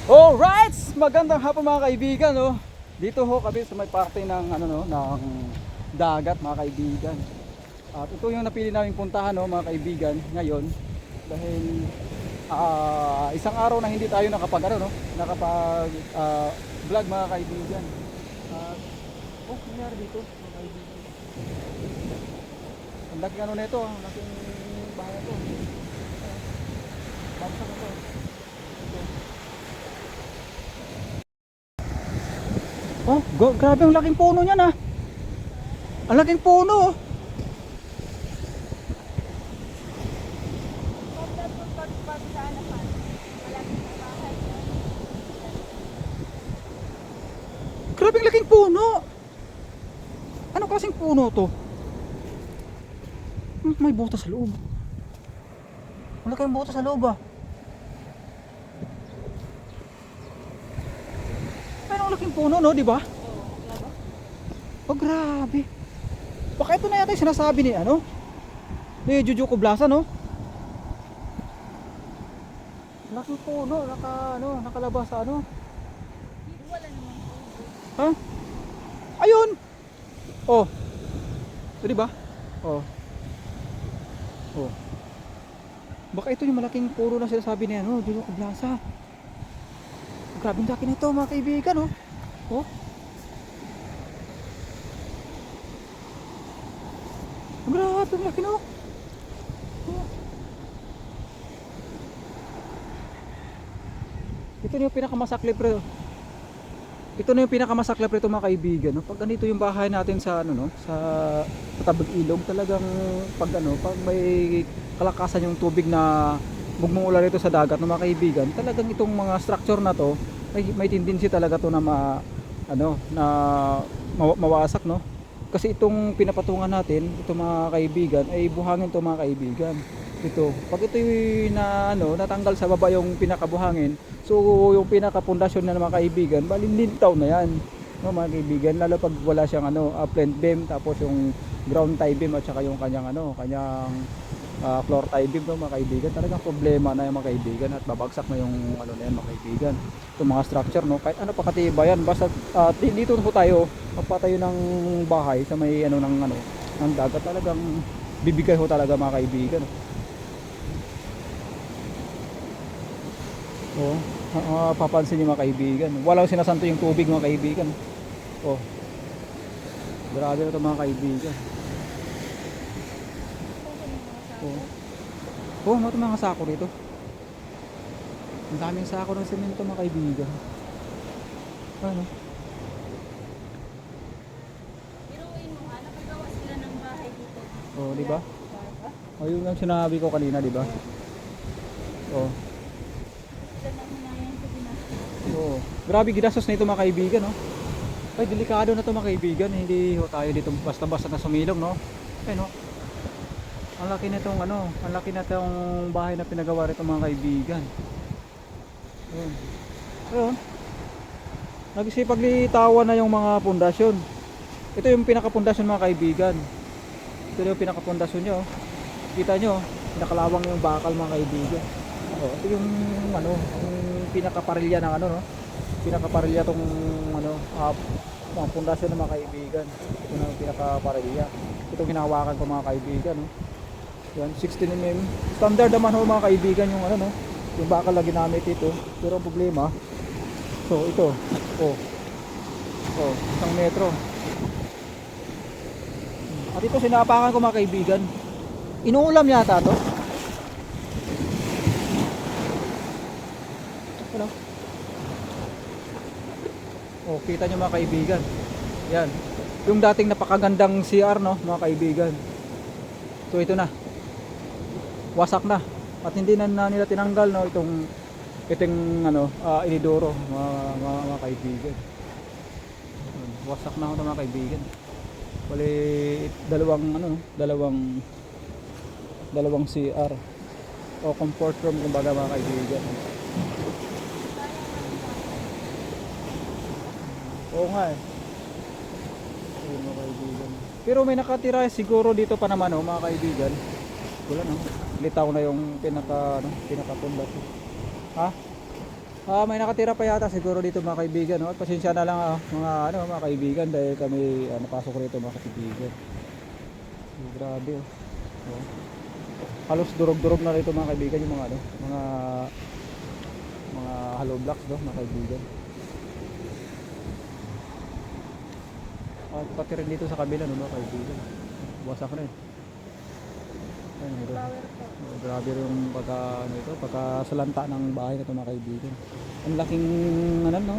Alright! Magandang hapon mga kaibigan, no? Dito ho kami sa may parte ng ng dagat mga kaibigan. At ito yung napili naming puntahan, no, mga kaibigan, ngayon dahil isang araw na hindi tayo nakapag vlog mga kaibigan. At nangyari dito mga kaibigan. Ang laki nito, ang laking bahay to. Bagsak ito. Grabe ang laking puno niyan ah. Ang laking puno. Grabe ang laking puno. Ano kasing puno to? May butas sa loob. Wala kayong butas sa loob ah. Pero ang laking puno, no, di ba? Oh, grabe. Baka ito na yata yung sinasabi ni ni Juju Kublasa, no? Laking puno, nakalabas sa Wala naman. Ha? Ayun. Oh. Ito, di ba? Oh. Oh. Baka ito yung malaking puno na sinasabi ni Juju Kublasa. Grabe ang laki nito mga kaibigan, oh. Oh. Grabe ang laki, no? Oh. Ito na yung pinakamasaklip rito. Ito na yung pinakamasaklip rito mga kaibigan, no? Pag ganito yung bahay natin sa sa tabing ilog, talagang pag may kalakasan yung tubig na bugmong ulan rito sa dagat, no, mga kaibigan, talagang itong mga structure na to may tendency talaga to na mawasak, no? Kasi itong pinapatungan natin, itong mga kaibigan ay buhangin to mga kaibigan. Ito, pag ito yung natanggal sa baba yung pinakabuhangin, so yung pinakapundasyon na mga kaibigan, balinlintaw na yan, no, mga kaibigan, lalo pag wala siyang plant beam, tapos yung ground tie beam at saka yung kanyang floor tie beam, no, mga kaibigan, talagang problema na yung mga kaibigan at babagsak na yung na yan mga kaibigan. Itong mga structure, no, kahit ano pa katibayan, basta dito po tayo magpatayo ng bahay sa may ng dagat, talagang bibigay ho talaga mga kaibigan. Papansin niyo mga kaibigan, walang sinasanto yung tubig mga kaibigan. Grabe na ito mga kaibigan. Mga sako rito. Ang daming sako ng semento mga kaibigan. Biruin mo nga, nakagawa sila ng bahay dito. Di ba? Yung lang sinabi ko kanina, di ba? Grabe ginastos na ito mga kaibigan, no? Ay, delikado na ito mga kaibigan. Hindi tayo dito basta-basta na sumilong, no? Ang laki na itong bahay na pinagawa rito mga kaibigan. Ayun. Nagsipag-litawan na yung mga pundasyon. Ito yung pinaka-pundasyon mga kaibigan. Ito yung pinaka-pundasyon nyo. Kita nyo, pinakalawang yung bakal mga kaibigan. Ito yung yung pinaka-parilya ng pinaka-parilya tong mga pundasyon ng mga kaibigan. Ito na yung pinaka-parilya. Itong hinahawakan ko mga kaibigan, no? Yan, 16mm. Standard naman ho mga kaibigan yung yung bakal na ginamit ito. Pero ang problema, so ito, isang metro. At ito sinapakan ko mga kaibigan. Inuulam yata to. Kita nyo mga kaibigan. Yan. Yung dating napakagandang CR, no, mga kaibigan. So ito na. Wasak na. At hindi na nila tinanggal, no, itong inidoro mga kaibigan. Wasak na ito mga kaibigan. Bali dalawang CR o comfort room kumbaga mga kaibigan. Oo nga eh. Mga kaibigan. Pero may nakatira siguro dito pa naman mga kaibigan. Wala, no? Litaw na yung pinaka pundasyon. Ha? May nakatira pa yata siguro dito mga kaibigan, no? At pasensya na lang mga ano mga kaibigan dahil kami napasok rito mga kaibigan. Grabe oh. Oh. Halos durog-durog na rito mga kaibigan yung mga ano, mga hollow blocks do mga kaibigan. At pati rin dito sa kabila no mga kaibigan. Wasak rin. Ayun, ito. Flower po. Grabe yung pagkasalanta ng bahay na ito mga kaibigan. Ang laking ano no,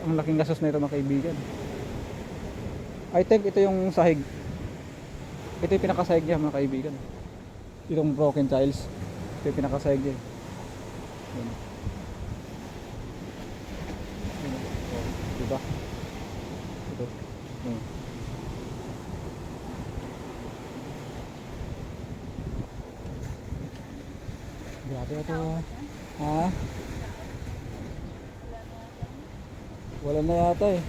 ang laking gastos na ito mga kaibigan. I think ito yung sahig. Ito yung pinakasahig niya mga kaibigan. Itong broken tiles. Ito yung pinakasahig niya. Yan. Yan. Oh, diba? Ito. Yan. Grabe ito. Ha? Wala na yata eh.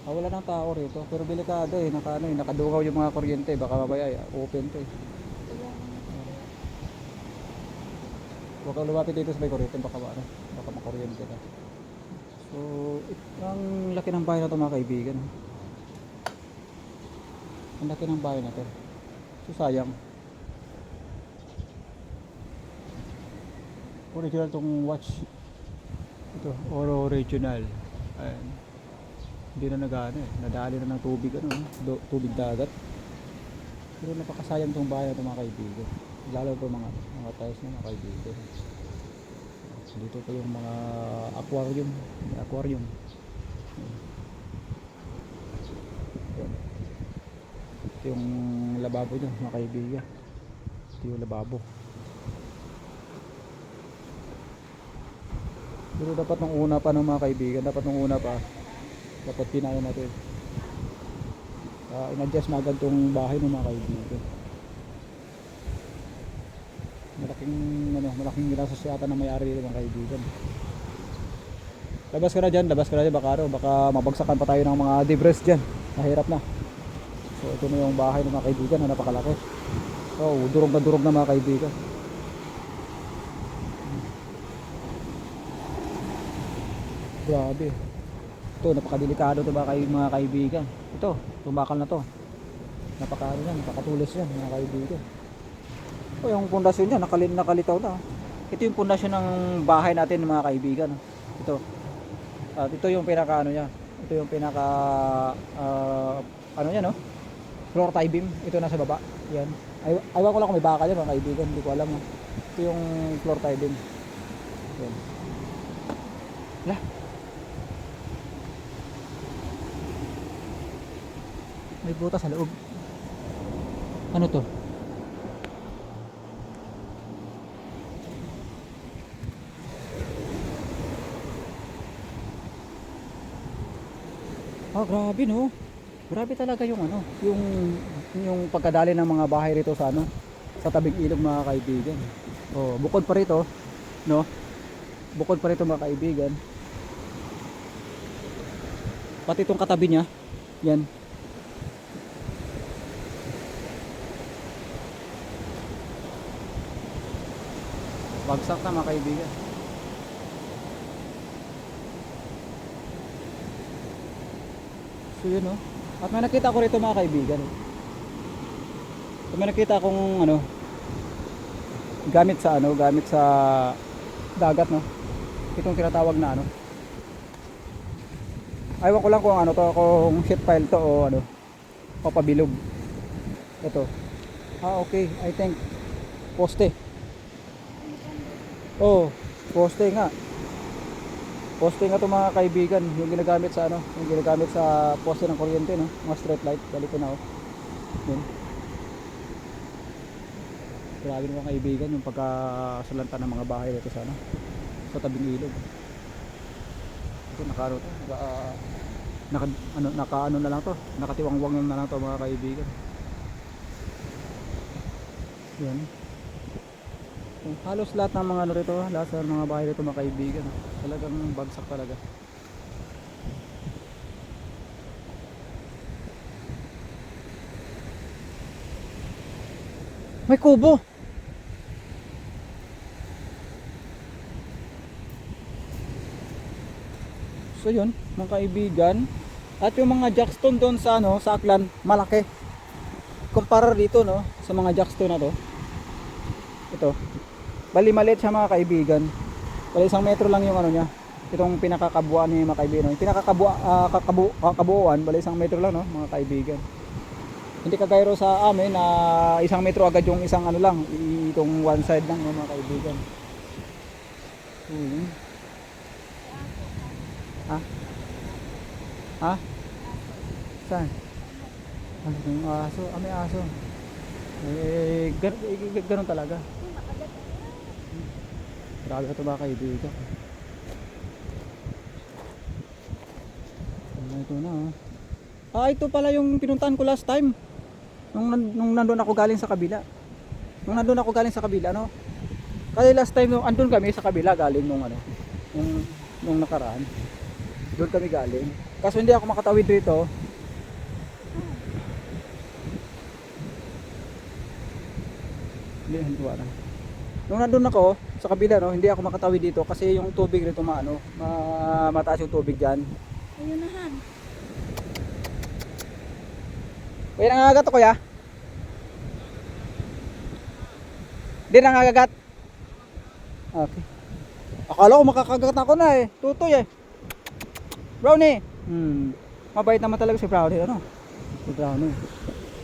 Wala nang tao rito. Pero delikado eh. Nakadugaw yung mga kuryente. Baka mamaya open to eh. Huwag kang lumapit dito sa may kuryente. Baka makuryente na. So, ang laki ng bahay na ito mga kaibigan. Ang laki ng bahay na ito. So, sayang. Original tong watch. Ito, Oro Regional. Ayan. Hindi na nagano eh. Nadali na ng tubig tubig dagat. Pero napakasayang tong bahay na ito mga kaibigan. Lalo pa mga tiles na mga kaibigan. Dito pa yung mga aquarium. May aquarium. Ayan. Ito yung lababo nyo mga kaibigan. Ito yung lababo. Pero dapat nung una pa ng mga kaibigan, dapat pinaya natin. In-adjust na agad tong bahay ng mga kaibigan. Malaking ginastos yata na may-ari dito mga kaibigan. Labas ka na dyan, baka mabagsakan pa tayo ng mga debris dyan. Nahirap na. So ito na yung bahay ng mga kaibigan na napakalaki. Oh, durog na mga kaibigan. Grabe. Ito, napakadelikado ito mga kaibigan. Ito, tumakal na to. Napakatulis yan mga kaibigan. O yung pundasyon niya, nakalitaw na. Ito yung pundasyon ng bahay natin mga kaibigan. Ito. At ito yung pinaka niya. Ito yung pinaka no? Floor tie beam. Ito nasa baba. Yan. Aywan ko lang kung may baka dyan mga kaibigan. Hindi ko alam. Ito yung floor tie beam. Yan. Lah. May butas sa loob. Ano to? Grabe no. Grabe talaga yung yung pagkadali ng mga bahay rito sa sa tabing ilog mga kaibigan. Oh, bukod pa rito, no? Bukod pa rito mga kaibigan. Pati itong katabi niya, yan. Bagsak na mga kaibigan. So yun no. At may nakita ko rito mga kaibigan. May nakita akong gamit sa dagat no. Itong tinatawag na Aywan ko lang kung kung sheet pile to o pabilog. Ito. Okay, I think poste. Oh, poste nga. Poste nga to mga kaibigan, yung ginagamit sa poste ng kuryente no, mga street light, balik ko na Yun. Grabe mga kaibigan yung pagkasalanta ng mga bahay dito sa tabing ilog. Ito naka na lang to, nakatiwangwang na lang to mga kaibigan. Yan. Halos lahat ng mga rito, lahat ng mga bahay rito mga kaibigan, talagang bagsak talaga. May kubo. So yun, mga kaibigan. At yung mga jackstone doon sa ano, sa Aklan, malaki. Kumpara dito no, sa mga jackstone na to. Ito. Bali maliit siya mga kaibigan. Bali 1 metro lang yung ano niya. Itong pinakakabuuan ni mga kaibigan. Yung pinakakabuuan, bali 1 metro lang no, mga kaibigan. Hindi kagaya ro sa amin na 1 metro agad yung isang ano lang, itong one side lang no, mga kaibigan. Ha? Ha? Saan? Ano yung aso? Ah, may aso. Ganun talaga. Grabe ito mga kaibigan. Ito na oh. Ah, ito pala yung pinuntahan ko last time. Nung nandun ako galing sa kabila. No? Kasi last time nung andun kami sa kabila galing nung ano, nung nakaraan. Doon kami galing. Kaso hindi ako makatawid dito. Hindi wala. Nung nandun ako sa kabila no, hindi ako makatawid dito kasi yung tubig dito mataas yung tubig diyan. Ayun na han. Kuya, nangangagat ako ya? Hindi nangangagat? Okay. Akala ko makakagat ako na eh. Tutoy eh. Brownie. Mabait naman talaga si Brownie, ano? Si Brownie.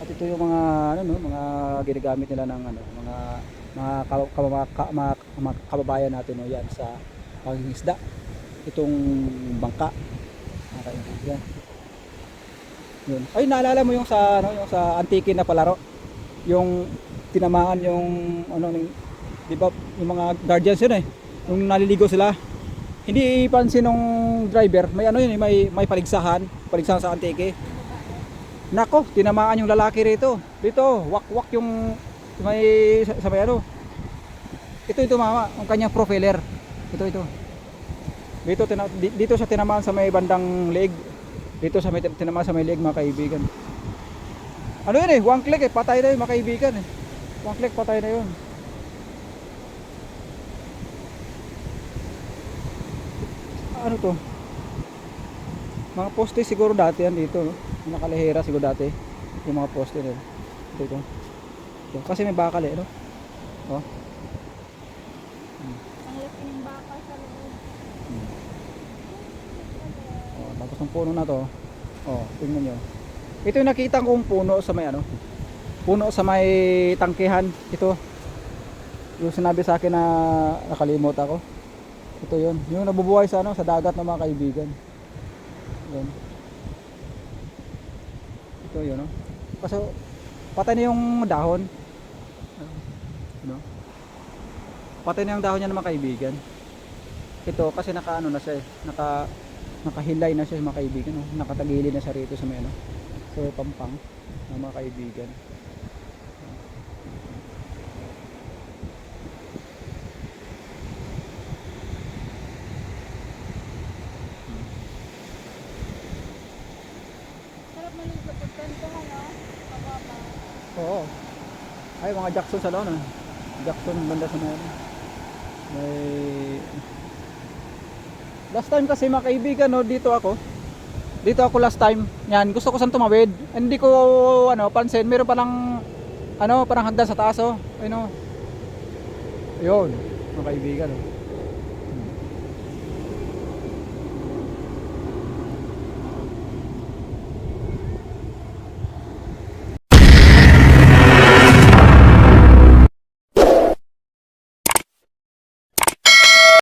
At ito yung mga ano no, mga ginagamit nila ng ano, mga kababayan natin no, yan sa pangingisda. Itong bangka. Mga kaibigan. Yun. Ay, naalala mo yung sa ano, yung sa antikin na palaro. Yung tinamaan yung ano, di ba, yung mga guardians yun eh. Yung naliligo sila. Hindi pansin ng driver, may ano yun, may paligsahan sa antike. Nako, tinamaan yung lalaki rito. Dito, wak yung may sa may ano. Ito mama, ang kanyang profiler. Ito. Dito siya tinamaan sa may bandang leg. Dito sa may tinamaan sa may leg mga kaibigan. Ano yun eh, 1 click eh, patay na yun mga kaibigan eh. 1 click, patay na yun. Ano to? Mga poste siguro dati yan dito, no? Nakalahera siguro dati yung mga poste nila. Ito. Kasi may bakal eh, no? Oh. Ang laki ng baka sa loob. Oh, tapos ng puno na to. Oh, tingnan niyo. Ito yung nakita kong puno sa may ano? Puno sa may tangkihan. Ito. Yung sinabi sa akin na nakalimot ako. Ito yun. Yung nabubuhay sa ano, sa dagat ng mga kaibigan. Yun. Ito yun, no? Kasi patay na yung dahon. Ano? Patay na yung dahon niya ng mga kaibigan. Ito kasi nakaano na siya eh. Nakahilay na siya mga kaibigan, no? Nakatagili na siya rito sa may ano. So pampang ng mga kaibigan. Sarap maligo pag ganito ano. Pababa. Oo. Ay, mga Jackson sa laon. Jackson banda sa may last time kasi mga kaibigan, no, dito ako last time. Yan, gusto ko saan tumawid. Hindi ko ano pansin, meron pa lang ano, parang hagdan sa taas oh. Ayun oh. Ayun, mga kaibigan oh.